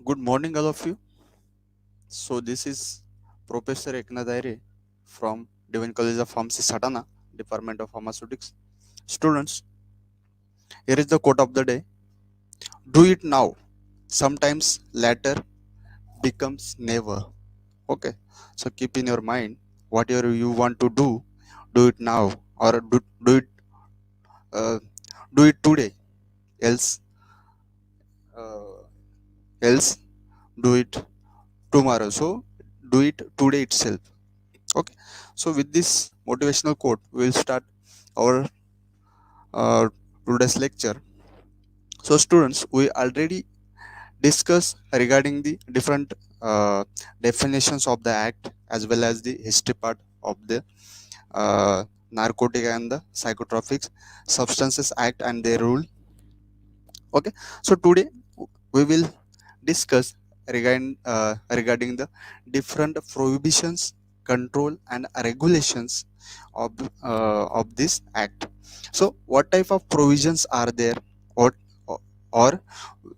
Good morning, all of you. So, this is Professor Eknath Aire from Divine College of Pharmacy, Satana, Department of Pharmaceutics. Students, here is the quote of the day: Do it now. Sometimes later becomes never. Okay. So, keep in your mind whatever you want to do it now, or uh, do it today. Else, uh, else do it tomorrow. So, do it today itself. Okay, so with this motivational quote we will start our uh, today's lecture. So students, we already discussed regarding the different definitions of the act as well as the history part of the narcotic and the psychotropic substances act and their rule. Okay, so today we will discuss regarding the different prohibitions, control and regulations of this act. So what type of provisions are there, or or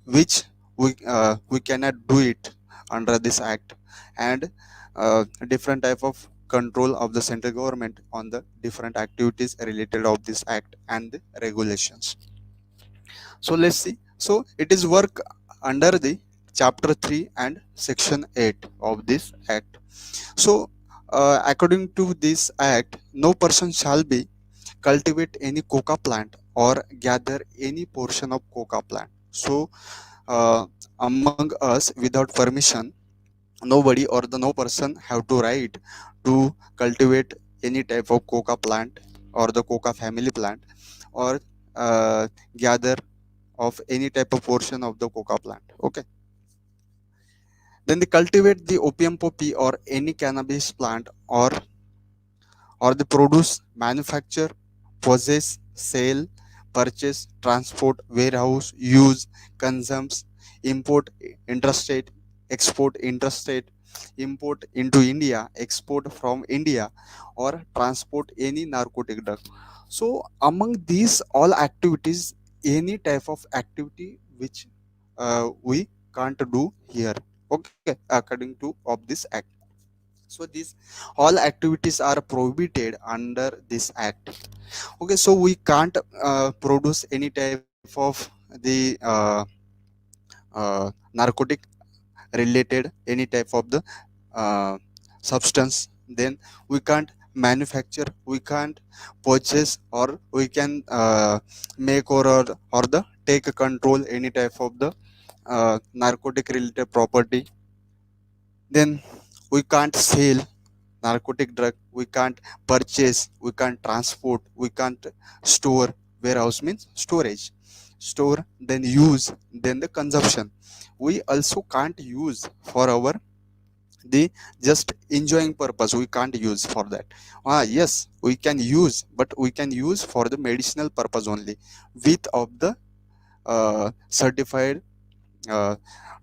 which we cannot do it under this act, and different type of control of the central government on the different activities related of this act and the regulations. So let's see. So it is work under the chapter 3 and section 8 of this act. So according to this act, no person shall be cultivate any coca plant or gather any portion of coca plant. So among us without permission, nobody or the no person have to right to cultivate any type of coca plant or the coca family plant, or gather of any type of portion of the coca plant. Okay, then they cultivate the opium poppy or any cannabis plant, or they produce, manufacture, possess, sell, purchase, transport, warehouse, use, consumes, import interstate, export interstate, import into India, export from India, or transport any narcotic drug. So among these all activities, any type of activity which we can't do here, okay, according to of this act. So these all activities are prohibited under this act. Okay, so we can't produce any type of the narcotic related any type of the uh, substance. Then we can't manufacture, we can't purchase, or we can make, or the take control any type of the narcotic related property. Then we can't sell narcotic drug, we can't purchase, we can't transport, we can't store. Warehouse means storage, store, then use, then the consumption. We also can't use for our the just enjoying purpose, we can't use for that. Yes, we can use, but we can use for the medicinal purpose only, with of the certified uh,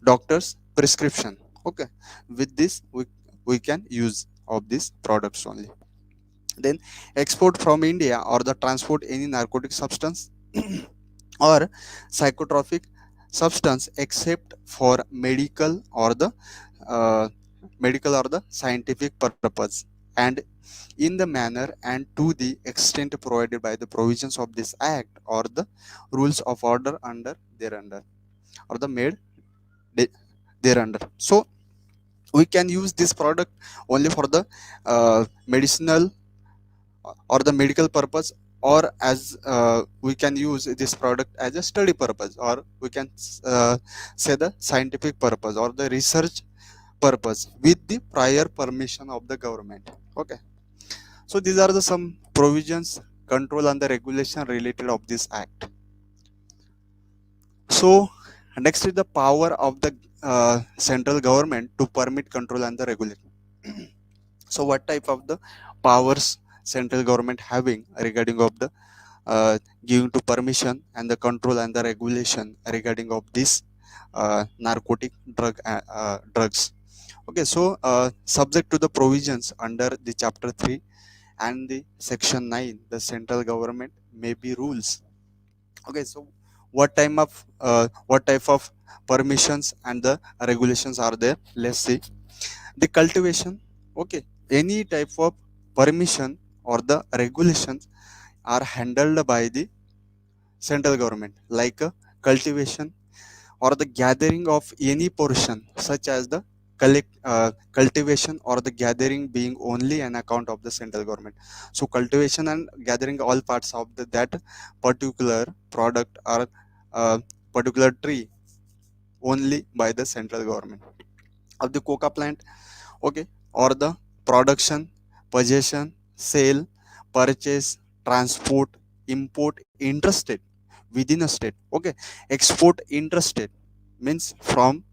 doctor's prescription. Okay, with this we can use of these products only. Then export from India or the transport any narcotic substance or psychotropic substance except for uh, medical or the scientific purpose, and in the manner and to the extent provided by the provisions of this act or the rules of order under thereunder, or the made thereunder. So we can use this product only for the medicinal or the medical purpose, or as we can use this product as a study purpose, or we can say the scientific purpose or the research purpose with the prior permission of the government. Okay, so these are the some provisions, control and the regulation related of this act. So next is the power of the central government to permit, control and the regulation. So what type of the powers central government having regarding of the giving to permission and the control and the regulation regarding of this narcotic drugs. Okay, so subject to the provisions under the chapter 3 and the section 9, the central government may be rules. Okay, so what type of permissions and the regulations are there. Let's see the cultivation. Okay, any type of permission or the regulations are handled by the central government, like cultivation or the gathering of any portion, such as the cultivation or the gathering being only an account of the central government. So cultivation and gathering all parts of that particular product or particular tree only by the central government of the coca plant. Okay, or the production, possession, sale, purchase, transport, import interstate within a state. Okay, export interstate means from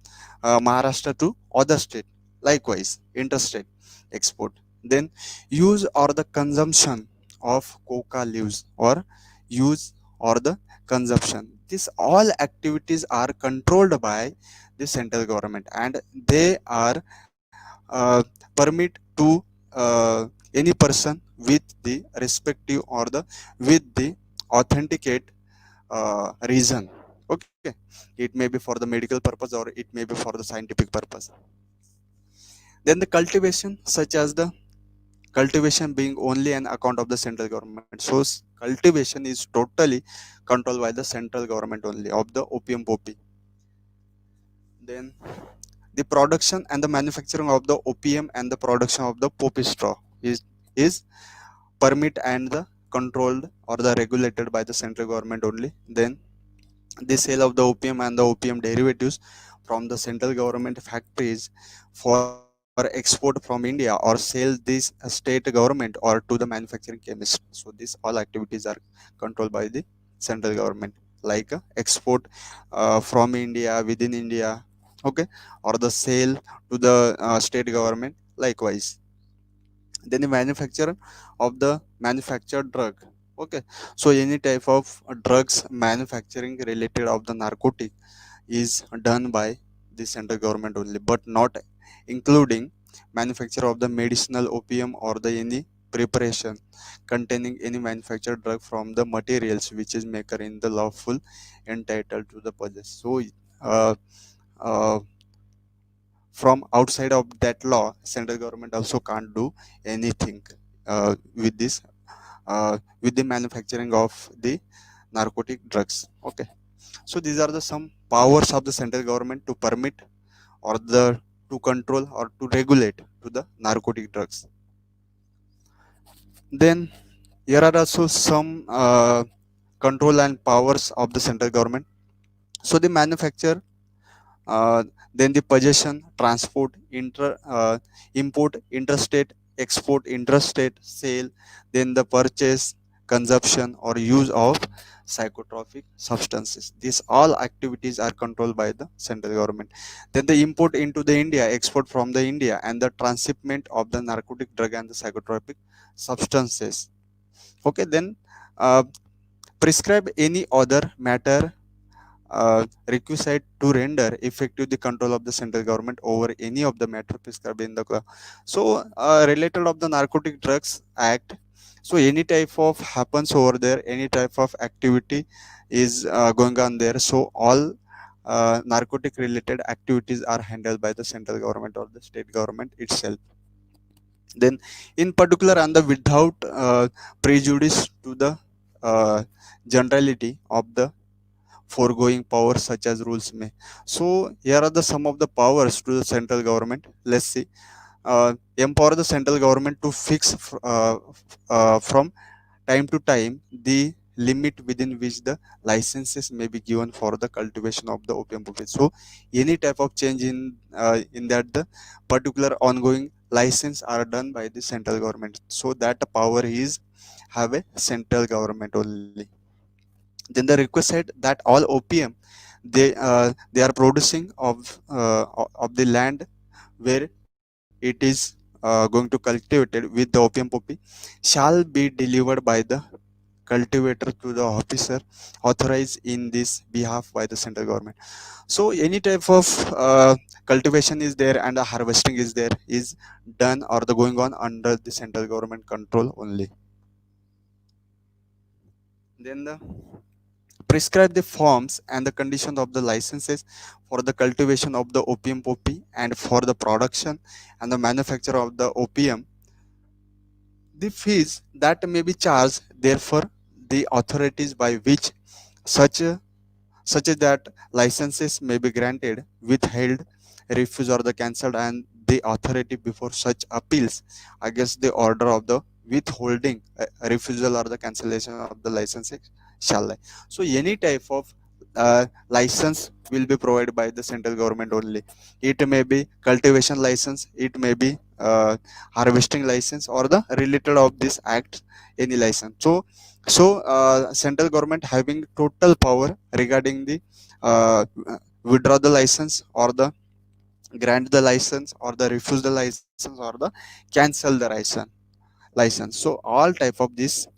Maharashtra to other state, likewise interstate export. Then use or the consumption of coca leaves, or use or the consumption, these all activities are controlled by the central government, and they are permit to any person with the respective or the with the authenticate reason. Okay, it may be for the medical purpose or it may be for the scientific purpose. Then the cultivation, such as the cultivation being only an account of the central government. So cultivation is totally controlled by the central government only of the opium poppy. Then the production and the manufacturing of the opium and the production of the poppy straw is permit and the controlled or the regulated by the central government only. Then the sale of the opium and the opium derivatives from the central government factories for export from India, or sell this state government or to the manufacturing chemist. So these all activities are controlled by the central government, like export from India within India. Okay, or the sale to the state government, likewise. Then the manufacturer of the manufactured drug. Okay, so any type of drugs manufacturing related of the narcotic is done by the central government only, but not including manufacture of the medicinal opium or the any preparation containing any manufactured drug from the materials which is maker in the lawful entitled to the possess. So uh, uh, from outside of that law, central government also can't do anything with this with the manufacturing of the narcotic drugs. Okay, so these are the some powers of the central government to permit or the to control or to regulate to the narcotic drugs. Then here are also some control and powers of the central government. So the manufacture, uh, then the possession, transport, import, interstate, export, interstate, sale, then the purchase, consumption or use of psychotropic substances. These all activities are controlled by the central government. Then the import into the India, export from the India, and the transshipment of the narcotic drug and the psychotropic substances. Okay, then uh, prescribe any other matter requisite to render effective the control of the central government over any of the matter prescribed in the law. So related of the narcotic drugs act, so any type of happens over there, any type of activity is going on there, so all narcotic related activities are handled by the central government or the state government itself. Then in particular and the without prejudice to the uh, generality of the foregoing powers such as rules may. So here are the some of the powers to the central government. Let's see. Empower the central government to fix from time to time the limit within which the licenses may be given for the cultivation of the opium poppy. So any type of change in that the particular ongoing license are done by the central government. So that power is have a central government only. Then the request said that all opium they are producing of the land where it is going to cultivate with the opium poppy shall be delivered by the cultivator to the officer authorized in this behalf by the central government. So any type of cultivation is there and the harvesting is there is done or the going on under the central government control only. Then the prescribe the forms and the conditions of the licenses for the cultivation of the opium poppy and for the production and the manufacture of the opium. The fees that may be charged, therefore, the authorities by which such such that licenses may be granted, withheld, refused, or the cancelled, and the authority before such appeals against the order of the withholding, refusal, or the cancellation of the licenses shall lie. So, any type of license will be provided by the central government only. It may be cultivation license, it may be harvesting license, or the related of this act any license. So central government having total power regarding the uh, withdraw the license or the grant the license or the refuse the license or the cancel the license. So all type of these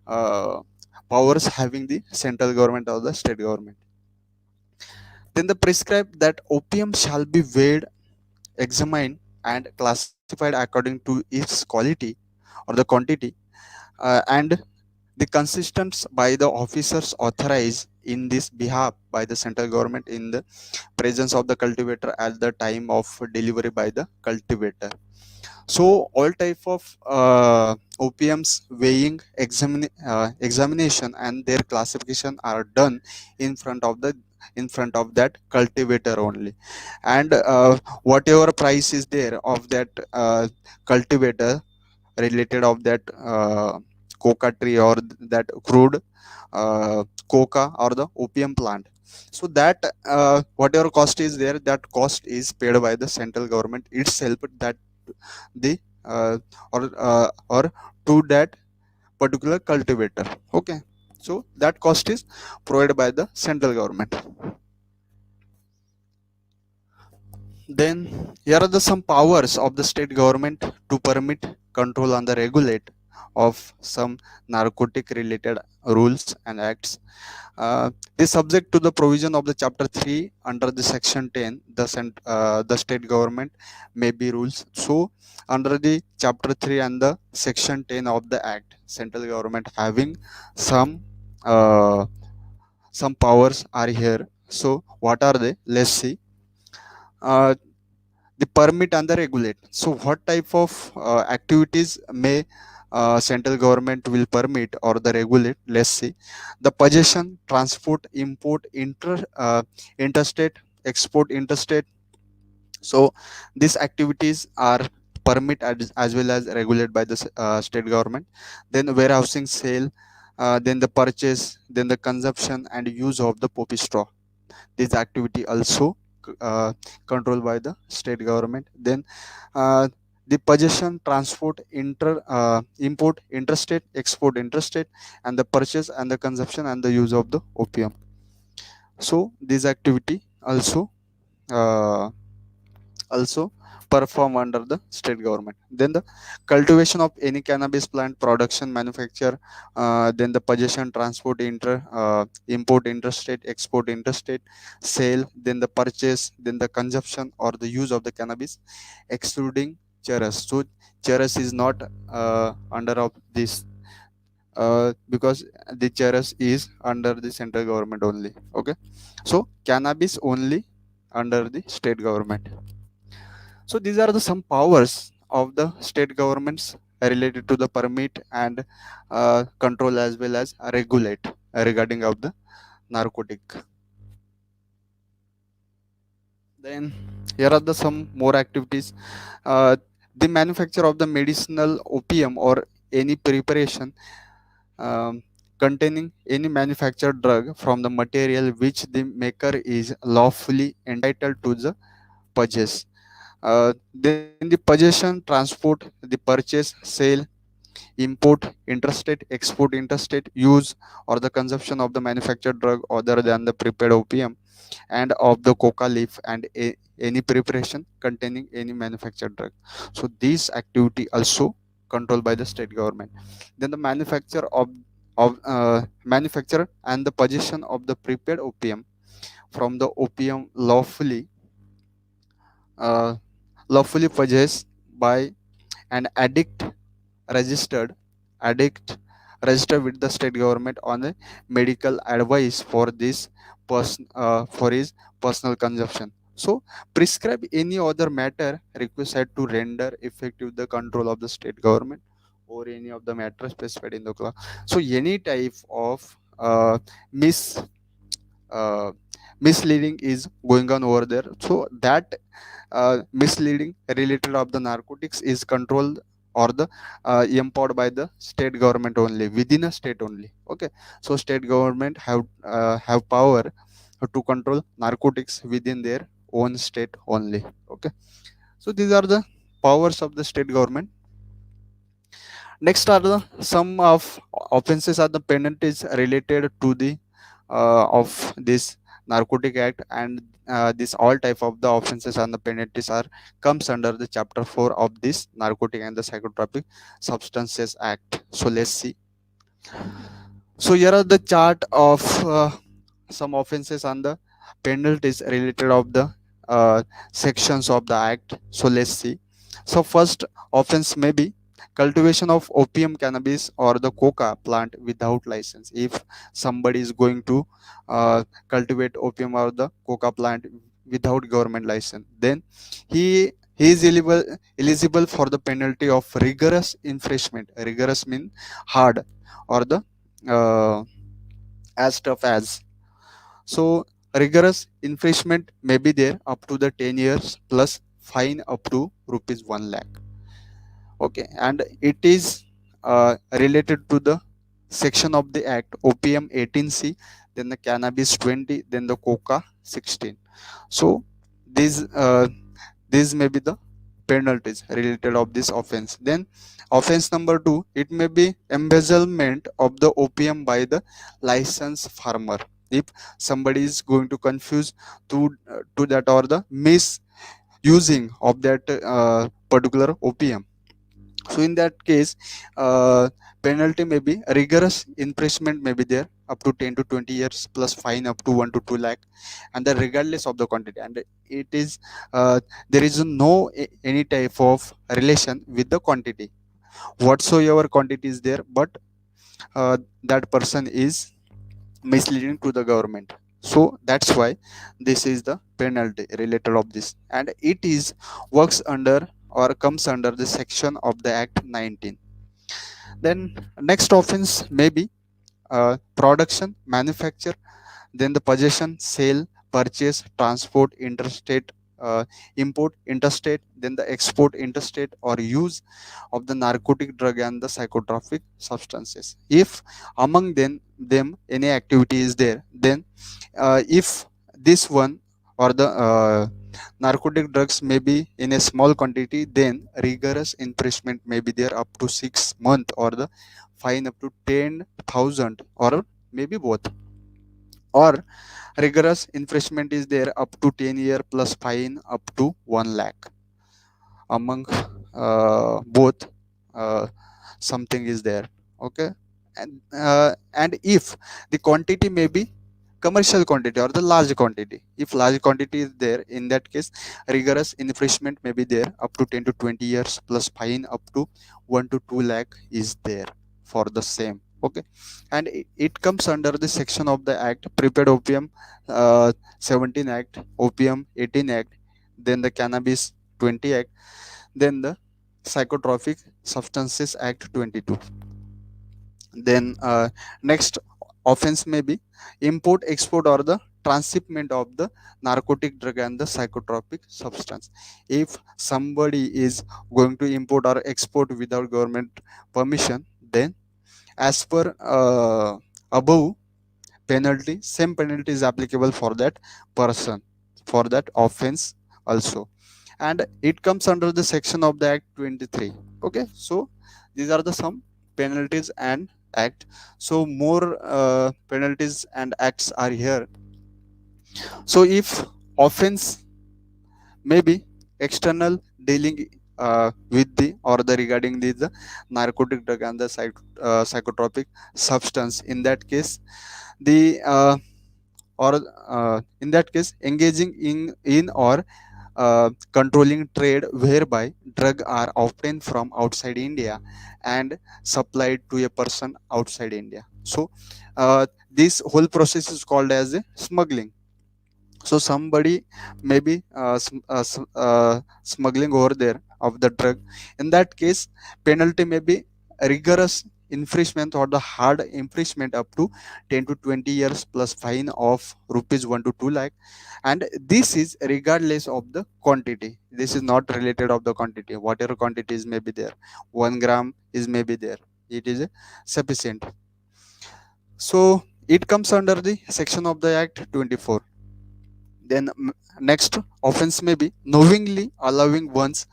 uh, powers having the central government or the state government. Then the prescribe that opium shall be weighed, examined, and classified according to its quality or the quantity, and the consistence by the officers authorized in this behalf by the central government in the presence of the cultivator at the time of delivery by the cultivator. So all type of opiums weighing, examination and their classification are done in front of the in front of that cultivator only, and whatever price is there of that cultivator related of that coca tree or that crude coca or the opium plant. So that whatever cost is there, that cost is paid by the central government itself, that the or to that particular cultivator. Okay, so that cost is provided by the central government. Then here are the some powers of the state government to permit, control, and the regulate of some narcotic related rules and acts. This subject to the provision of the chapter 3 under the section 10, the state government may be rules. So under the chapter 3 and the section 10 of the act, central government having some some powers are here. So what are they? Let's see. Uh, the permit and the regulate. So what type of activities may central government will permit or the regulate? Let's see. The possession, transport, import, interstate, export, interstate. So these activities are permit as well as regulated by the state government. Then warehousing, sale, then the purchase, then the consumption and use of the poppy straw. This activity also uh, controlled by the state government. Then the possession, transport, import, interstate, export, interstate, and the purchase and the consumption and the use of the opium. So this activity uh, also perform under the state government. Then the cultivation of any cannabis plant, production, manufacture, then the possession, transport, import, interstate, export, interstate, sale, then the purchase, then the consumption or the use of the cannabis, excluding charas. So charas is not under of this because the charas is under the central government only. Okay, so cannabis only under the state government. So these are the some powers of the state governments related to the permit and control as well as regulate regarding of the narcotic. Then here are the some more activities. The manufacture of the medicinal opium or any preparation um, containing any manufactured drug from the material which the maker is lawfully entitled to the purchase. Then the possession, transport, the purchase, sale, import, interstate, export, interstate, use, or the consumption of the manufactured drug other than the prepared opium and of the coca leaf and any preparation containing any manufactured drug. So this activity also controlled by the state government. Then the manufacture and the possession of the prepared opium from the opium uh, lawfully possessed by an addict registered addict register with the state government on a medical advice for this for his personal consumption. So prescribe any other matter requisite to render effective the control of the state government or any of the matter specified in the clause. So any type of mis uh, misleading is going on over there. So that misleading related of the narcotics is controlled or the empowered by the state government only, within a state only. Okay, so state government have power to control narcotics within their own state only. Okay, so these are the powers of the state government. Next are the some of offenses are the penalties related to the of this narcotic act, and this all type of the offenses and the penalties are comes under the chapter 4 of this narcotic and the psychotropic substances act. So let's see. So here are the chart of some offenses and the penalties related of the sections of the act. So let's see. So first offense may be cultivation of opium, cannabis, or the coca plant without license. If somebody is going to cultivate opium or the coca plant without government license, then he is eligible for the penalty of rigorous infringement. Rigorous mean hard or the uh, as tough as. So rigorous infringement may be there up to the 10 years plus fine up to rupees 1 lakh. Okay, and it is related to the section of the act opium 18C, then the cannabis 20, then the coca 16. So these these may be the penalties related of this offense. Then offense number 2, it may be embezzlement of the opium by the licensed farmer. If somebody is going to confuse to that or the misusing of that particular opium, so in that case penalty may be rigorous imprisonment may be there up to 10 to 20 years plus fine up to 1 to 2 lakh, and then regardless of the quantity, and it is there is no any type of relation with the quantity whatsoever quantity is there, but that person is misleading to the government. So that's why this is the penalty related of this, and it is works under or comes under the section of the act 19. Then next offense may be production, manufacture, then the possession, sale, purchase, transport, interstate, import, interstate, then the export, interstate, or use of the narcotic drug and the psychotropic substances. If among them any activity is there, then if this one or the narcotic drugs may be in a small quantity, then rigorous imprisonment may be there up to 6 months or the fine up to 10,000 or maybe both, or rigorous infringement is there up to 10 year plus fine up to 1 lakh. Among both something is there. Okay, and if the quantity may be commercial quantity or the large quantity, if large quantity is there, in that case rigorous infringement may be there up to 10 to 20 years plus fine up to 1 to 2 lakh is there for the same. Okay, and it comes under the section of the act prepared opium 17 act, opium 18 act, then the cannabis 20 act, then the psychotropic substances act 22. Then next offense may be import, export, or the transshipment of the narcotic drug and the psychotropic substance. If somebody is going to import or export without government permission, then as per above penalty, same penalty is applicable for that person, for that offense also, and it comes under the section of the act 23. Okay, so these are the some penalties and act. So more penalties and acts are here. So if offense may be external dealing with the or the regarding the narcotic drug and the psychotropic substance, in that case the or in that case engaging in or controlling trade whereby drugs are obtained from outside India and supplied to a person outside India. So this whole process is called as a smuggling. So somebody maybe smuggling over there of the drug. In that case, penalty may be rigorous infringement or the hard infringement up to 10 to 20 years plus fine of rupees 1 to 2 lakh. And this is regardless of the quantity. This is not related of the quantity. Whatever quantities may be there, 1 gram is may be there, it is sufficient. So it comes under the section of the act 24. Then next offense may be knowingly allowing one's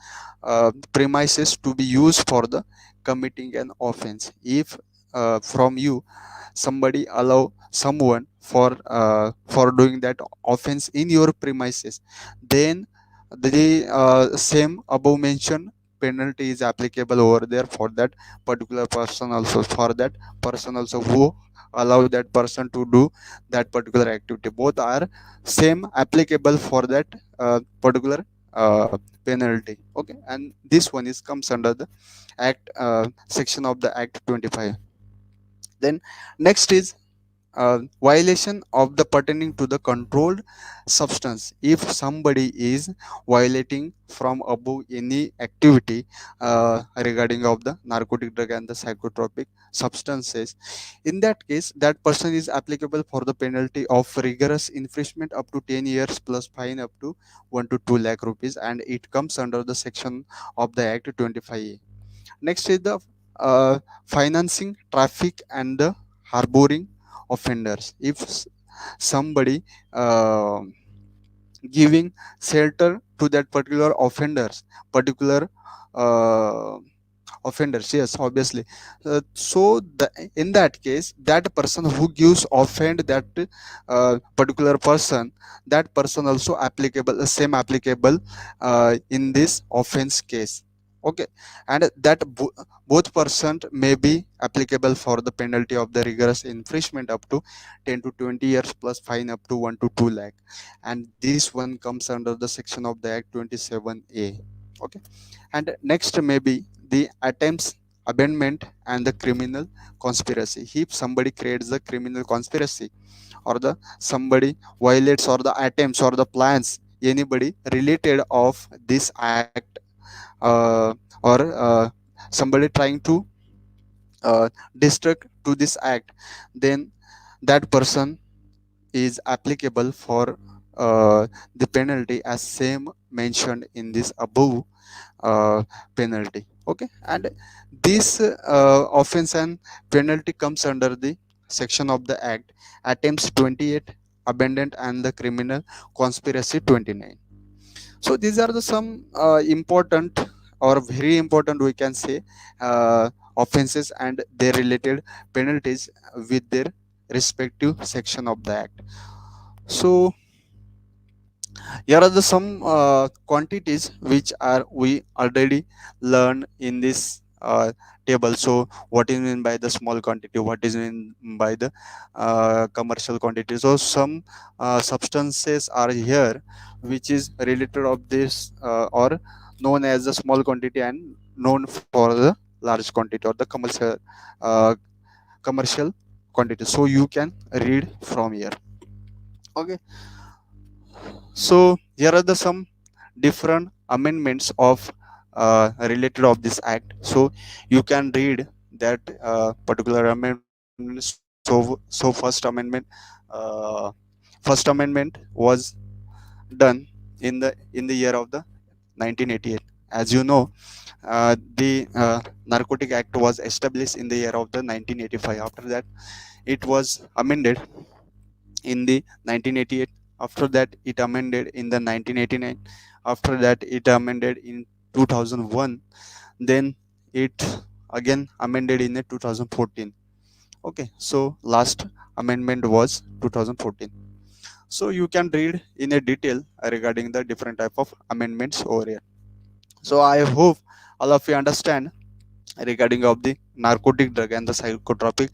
premises to be used for the committing an offense. If from you somebody allow someone for doing that offense in your premises, then the same above mentioned penalty is applicable over there for that particular person also, for that person also who allow that person to do that particular activity. Both are same applicable for that particular penalty. Okay, and this one is comes under the act section of the act 25. Then next is violation of the pertaining to the controlled substance. If somebody is violating from above any activity regarding of the narcotic drug and the psychotropic substances, in that case that person is applicable for the penalty of rigorous infringement up to 10 years plus fine up to 1 to 2 lakh rupees, and it comes under the section of the act 25A. Next is the financing traffic and the harboring offenders. If somebody uh, giving shelter to that particular uh, offenders, yes, obviously. So in that case, that person who gives offend that particular person, that person also applicable, same applicable in this offense case. Okay, and that both person may be applicable for the penalty of the rigorous infringement up to 10 to 20 years plus fine up to 1 to 2 lakh, and this one comes under the section of the act 27A. Okay, and next may be the attempts, abandonment, and the criminal conspiracy. If somebody creates the criminal conspiracy, or the somebody violates or the attempts or the plans anybody related of this act, uh, or somebody trying to distract to this act, then that person is applicable for the penalty as same mentioned in this above penalty. Okay, and this offense and penalty comes under the section of the act attempts 28, abandonment, and the criminal conspiracy 29. So these are the some important or very important, we can say, offenses and their related penalties with their respective section of the act. So here are the some quantities which are we already learned in this table. So what is meant by the small quantity, what is meant by the commercial quantity. So some substances are here which is related of this or known as the small quantity and known for the large quantity or the uh, commercial quantity. So you can read from here. Okay, so here are the some different amendments of related of this act. So you can read that particular amendment. So first amendment was done in the year of the 1988. As you know, the Narcotic Act was established in the year of the 1985. After that, it was amended in the 1988. After that, it amended in the 1989. After that, it amended in 2001. Then it again amended in the 2014. Okay, so last amendment was 2014. So you can read in a detail regarding the different type of amendments over here. So I hope all of you understand regarding of the Narcotic Drug and the Psychotropic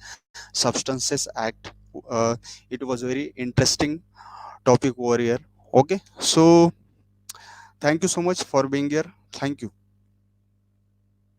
Substances Act. uh, it was very interesting topic over here. Okay, so Thank you so much for being here. Thank you.